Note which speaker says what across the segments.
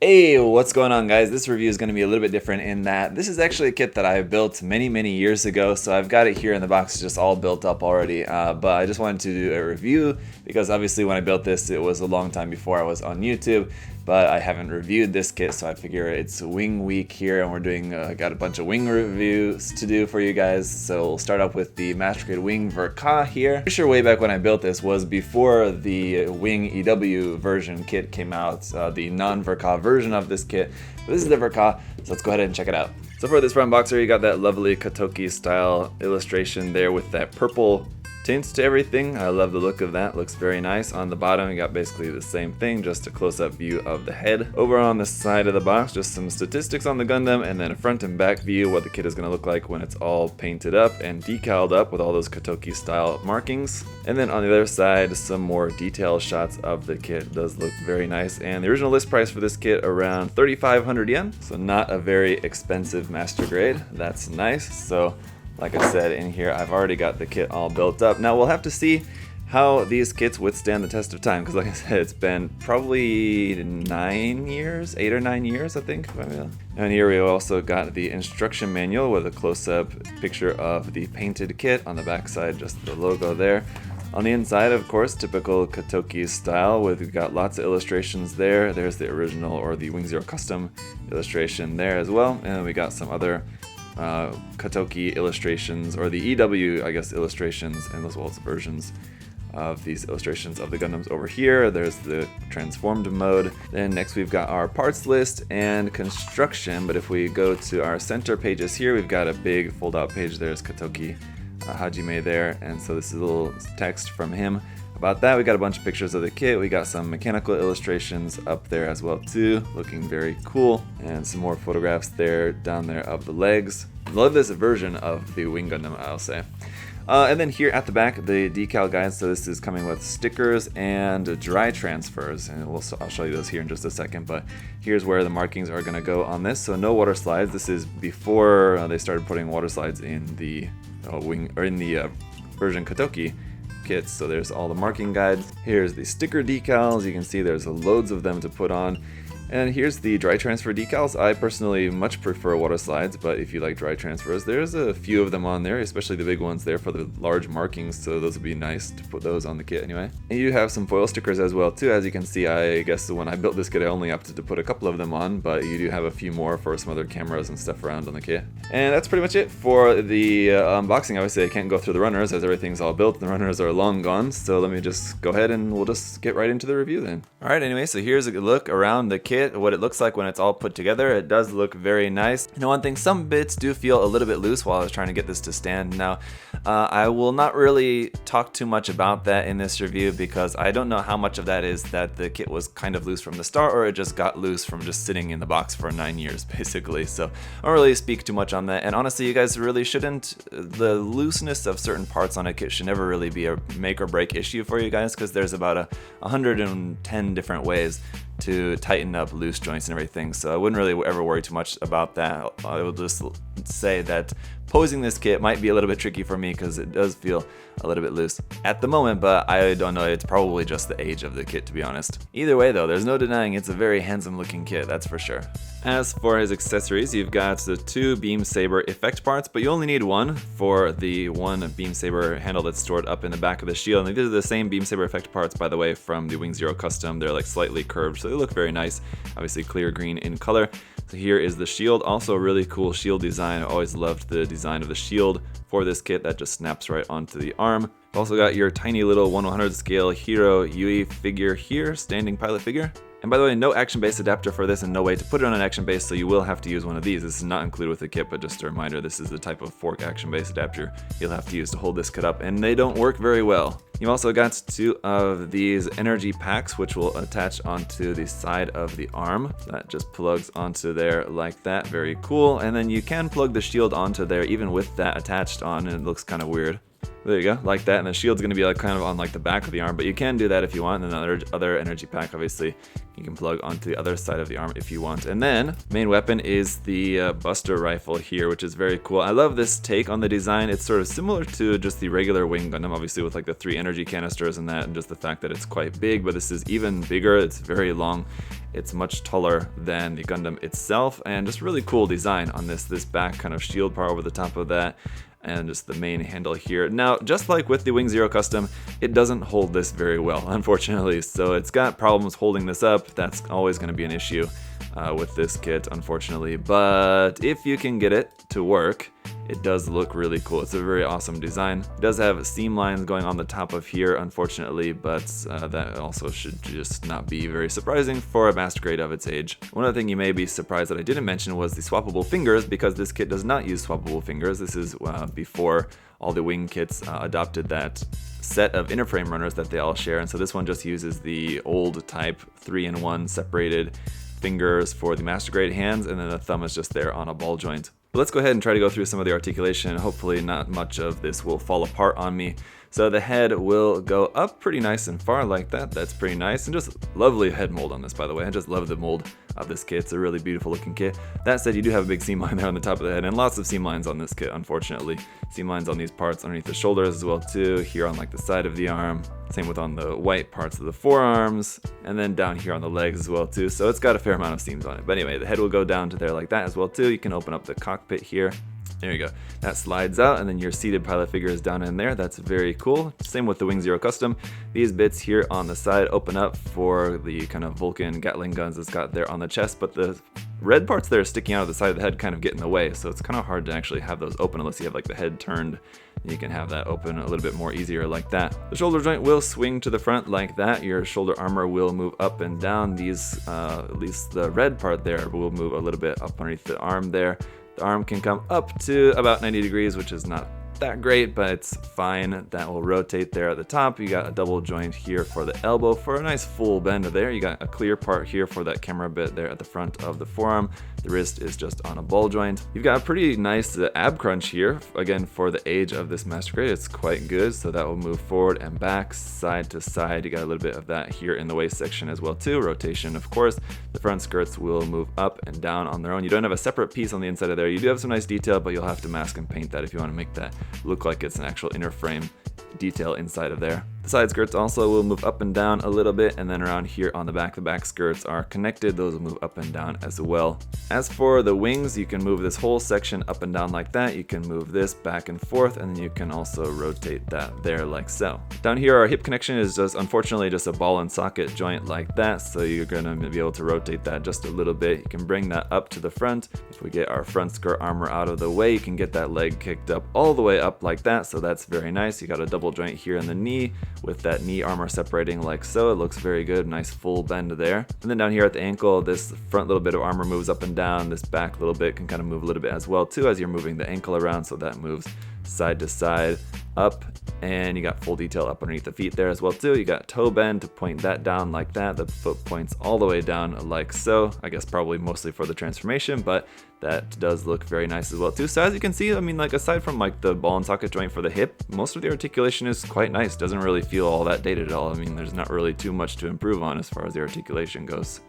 Speaker 1: Hey, what's going on, guys? This review is going to be a little bit different in that this is actually a kit that I built many years ago, so I've got it here in the box just all built up already, but I just wanted to do a review because obviously when I built this it was a long time before I was on YouTube, but I haven't reviewed this kit, so I figure it's Wing Week here and we're doing, got a bunch of wing reviews to do for you guys. So we'll start off with the Master Grade Wing Ver.Ka here. Pretty sure way back when I built this was before the Wing EW version kit came out, the non-Ver.Ka version of this kit. But this is the Ver.Ka, so let's go ahead and check it out. So for this front boxer, you got that lovely Katoki style illustration there with that purple tints to everything. I love the look of that, looks very nice. On the bottom you got basically the same thing, just a close-up view of the head. Over on the side of the box, just some statistics on the Gundam, and then a front and back view, what the kit is going to look like when it's all painted up and decaled up with all those Katoki style markings. And then on the other side, some more detailed shots of the kit. It does look very nice, and the original list price for this kit around 3,500 yen, so not a very expensive master grade. That's nice. So like I said, in here I've already got the kit all built up. Now we'll have to see how these kits withstand the test of time, because like I said, it's been probably 9 years, 8 or 9 years I think. And here we also got the instruction manual with a close-up picture of the painted kit. On the back side, just the logo there. On the inside, of course, typical Katoki style, we've got lots of illustrations there. There's the original, or the Wing Zero custom illustration there as well. And then we got some other Katoki illustrations, or the EW, I guess, illustrations, and as well as versions of these illustrations of the Gundams over here. There's the transformed mode. Then next we've got our parts list and construction, but if we go to our center pages here, we've got a big fold-out page. There's Katoki Hajime there, and so this is a little text from him about that. We got a bunch of pictures of the kit. We got some mechanical illustrations up there as well too, looking very cool, and some more photographs there down there of the legs. Love this version of the Wing Gundam, I'll say. And then here at the back, the decal guide. So this is coming with stickers and dry transfers, and I'll show you those here in just a second, but here's where the markings are going to go on this. So no water slides. This is before they started putting water slides in the version Katoki kits. So there's all the marking guides. Here's the sticker decals. You can see there's loads of them to put on. And here's the dry transfer decals. I personally much prefer water slides, but if you like dry transfers, there's a few of them on there, especially the big ones there for the large markings, so those would be nice to put those on the kit anyway. And you have some foil stickers as well too. As you can see, I guess when I built this kit I only opted to put a couple of them on, but you do have a few more for some other cameras and stuff around on the kit. And that's pretty much it for the unboxing. Obviously I can't go through the runners as everything's all built. The runners are long gone, so let me just go ahead and we'll just get right into the review then. Alright, anyway, so here's a look around the kit, what it looks like when it's all put together. It does look very nice. You know, one thing, some bits do feel a little bit loose while I was trying to get this to stand. Now, I will not really talk too much about that in this review because I don't know how much of that is that the kit was kind of loose from the start, or it just got loose from just sitting in the box for 9 years, basically. So I don't really speak too much on that. And honestly, you guys really shouldn't, the looseness of certain parts on a kit should never really be a make or break issue for you guys, because there's about 110 different ways to tighten up loose joints and everything, so I wouldn't really ever worry too much about that. I will just say that posing this kit might be a little bit tricky for me because it does feel a little bit loose at the moment, but I don't know, it's probably just the age of the kit, to be honest. Either way though, there's no denying it's a very handsome looking kit, that's for sure. As for his accessories, you've got the 2 beam saber effect parts, but you only need one for the one beam saber handle that's stored up in the back of the shield. And these are the same beam saber effect parts, by the way, from the Wing Zero custom. They're like slightly curved, so they look very nice. Obviously clear green in color. So here is the shield, also a really cool shield design. I always loved the design of the shield for this kit. That just snaps right onto the arm. Also got your tiny little 1/100 scale Hero Yui figure here, standing pilot figure. And by the way, no action base adapter for this and no way to put it on an action base, so you will have to use one of these. This is not included with the kit, but just a reminder, this is the type of fork action base adapter you'll have to use to hold this kit up, and they don't work very well. You've also got 2 of these energy packs, which will attach onto the side of the arm. That just plugs onto there like that, very cool. And then you can plug the shield onto there even with that attached on, and it looks kind of weird. There you go, like that, and the shield's gonna be like kind of on like the back of the arm, but you can do that if you want. And then other energy pack, obviously, you can plug onto the other side of the arm if you want. And then main weapon is the Buster rifle here, which is very cool. I love this take on the design. It's sort of similar to just the regular Wing Gundam, obviously with like the 3 energy canisters and that, and just the fact that it's quite big, but this is even bigger. It's very long. It's much taller than the Gundam itself, and just really cool design on this back kind of shield part over the top of that, and just the main handle here. Now, just like with the Wing Zero Custom, it doesn't hold this very well, unfortunately, so it's got problems holding this up. That's always going to be an issue with this kit, unfortunately, but if you can get it to work, it does look really cool. It's a very awesome design. It does have seam lines going on the top of here, unfortunately, but that also should just not be very surprising for a master grade of its age. One other thing you may be surprised that I didn't mention was the swappable fingers, because this kit does not use swappable fingers. This is before all the Wing kits adopted that set of inner frame runners that they all share, and so this one just uses the old type 3-in-1 separated fingers for the master grade hands, and then the thumb is just there on a ball joint. But let's go ahead and try to go through some of the articulation. Hopefully not much of this will fall apart on me. So the head will go up pretty nice and far like that. That's pretty nice, and just lovely head mold on this, by the way. I just love the mold of this kit. It's a really beautiful looking kit. That said, you do have a big seam line there on the top of the head, and lots of seam lines on this kit, unfortunately. Seam lines on these parts underneath the shoulders as well too, here on like the side of the arm. Same with on the white parts of the forearms, and then down here on the legs as well too. So it's got a fair amount of seams on it. But anyway, the head will go down to there like that as well too. You can open up the cockpit here. There you go. That slides out, and then your seated pilot figure is down in there. That's very cool. Same with the Wing Zero Custom. These bits here on the side open up for the kind of Vulcan Gatling guns it's got there on the chest, but the red parts there sticking out of the side of the head kind of get in the way, so it's kind of hard to actually have those open unless you have like the head turned. You can have that open a little bit more easier like that. The shoulder joint will swing to the front like that. Your shoulder armor will move up and down. These, at least the red part there, will move a little bit up underneath the arm there. The arm can come up to about 90 degrees, which is not that great, but it's fine. That will rotate there at the top. You got a double joint here for the elbow for a nice full bend there. You got a clear part here for that camera bit there at the front of the forearm. The wrist is just on a ball joint. You've got a pretty nice ab crunch here. Again, for the age of this master grade, it's quite good. So that will move forward and back, side to side. You got a little bit of that here in the waist section as well too. Rotation, of course. The front skirts will move up and down on their own. You don't have a separate piece on the inside of there. You do have some nice detail, but you'll have to mask and paint that if you want to make that look like it's an actual inner frame detail inside of there. The side skirts also will move up and down a little bit, and then around here on the back skirts are connected. Those will move up and down as well. As for the wings, you can move this whole section up and down like that. You can move this back and forth, and then you can also rotate that there like so. Down here, our hip connection is just unfortunately just a ball and socket joint like that, so you're gonna be able to rotate that just a little bit. You can bring that up to the front. If we get our front skirt armor out of the way, you can get that leg kicked up all the way up like that, so that's very nice. You got a double joint here in the knee with that knee armor separating like so. It looks very good, nice full bend there. And then down here at the ankle, this front little bit of armor moves up and down. This back little bit can kind of move a little bit as well too as you're moving the ankle around, so that moves side to side up, and you got full detail up underneath the feet there as well too. You got toe bend to point that down like that. The foot points all the way down like so. I guess probably mostly for the transformation, but that does look very nice as well too. So as you can see, I mean, like aside from like the ball and socket joint for the hip, most of the articulation is quite nice. Doesn't really feel all that dated at all. I mean, there's not really too much to improve on as far as the articulation goes.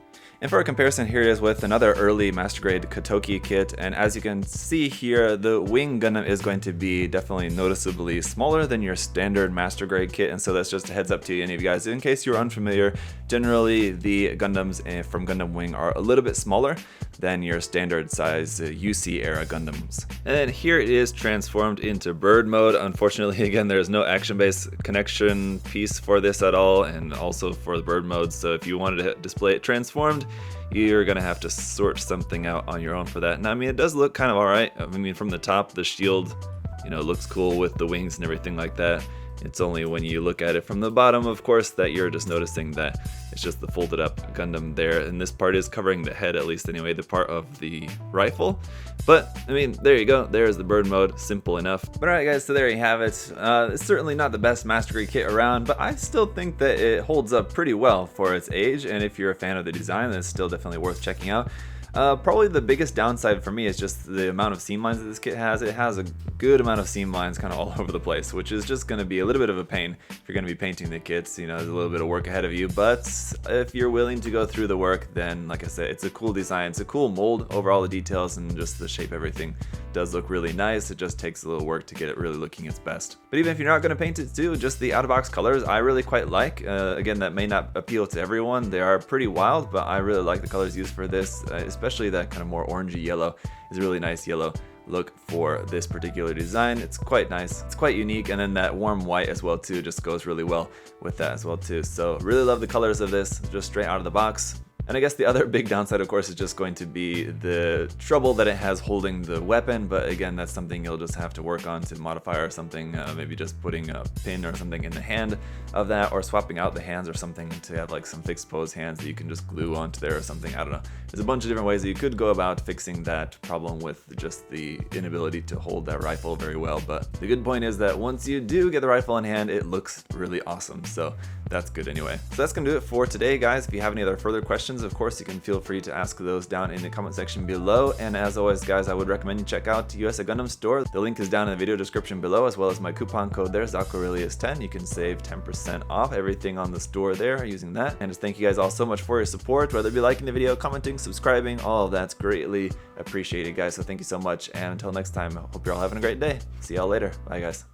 Speaker 1: And for a comparison, here it is with another early Master Grade Kotoki kit, and as you can see here, the Wing Gundam is going to be definitely noticeably smaller than your standard Master Grade kit, and so that's just a heads up to any of you guys. In case you're unfamiliar, generally the Gundams from Gundam Wing are a little bit smaller than your standard size UC era Gundams. And then here it is transformed into bird mode. Unfortunately, again, there's no action-based connection piece for this at all, and also for the bird mode, so if you wanted to display it transformed, you're gonna have to sort something out on your own for that. And I mean, it does look kind of alright. I mean, from the top, the shield, you know, looks cool with the wings and everything like that. It's only when you look at it from the bottom, of course, that you're just noticing that it's just the folded up Gundam there, and this part is covering the head, at least anyway, the part of the rifle. But, I mean, there you go, there's the bird mode, simple enough. But alright guys, so there you have it. It's certainly not the best Master Grade kit around, but I still think that it holds up pretty well for its age, and if you're a fan of the design, then it's still definitely worth checking out. Probably the biggest downside for me is just the amount of seam lines that this kit has. It has a good amount of seam lines kind of all over the place, which is just going to be a little bit of a pain if you're going to be painting the kits. You know, there's a little bit of work ahead of you, but if you're willing to go through the work, then like I said, it's a cool design. It's a cool mold over all the details, and just the shape, everything does look really nice. It just takes a little work to get it really looking its best. But even if you're not going to paint it too, just the out-of-box colors I really quite like. Again, that may not appeal to everyone. They are pretty wild, but I really like the colors used for this, especially that kind of more orangey yellow is a really nice yellow look for this particular design. It's quite nice, it's quite unique, and then that warm white as well too just goes really well with that as well too. So really love the colors of this just straight out of the box. And I guess the other big downside, of course, is just going to be the trouble that it has holding the weapon. But again, that's something you'll just have to work on to modify or something. Maybe just putting a pin or something in the hand of that, or swapping out the hands or something to have like some fixed pose hands that you can just glue onto there or something. I don't know. There's a bunch of different ways that you could go about fixing that problem with just the inability to hold that rifle very well. But the good point is that once you do get the rifle in hand, it looks really awesome. So that's good anyway. So that's gonna do it for today, guys. If you have any other further questions, of course, you can feel free to ask those down in the comment section below. And as always, guys, I would recommend you check out USA Gundam Store. The link is down in the video description below, as well as my coupon code there, ZakuAurelius10. You can save 10% off everything on the store there using that. And just thank you guys all so much for your support, whether it be liking the video, commenting, subscribing, all of that's greatly appreciated, guys. So thank you so much. And until next time, I hope you're all having a great day. See y'all later. Bye, guys.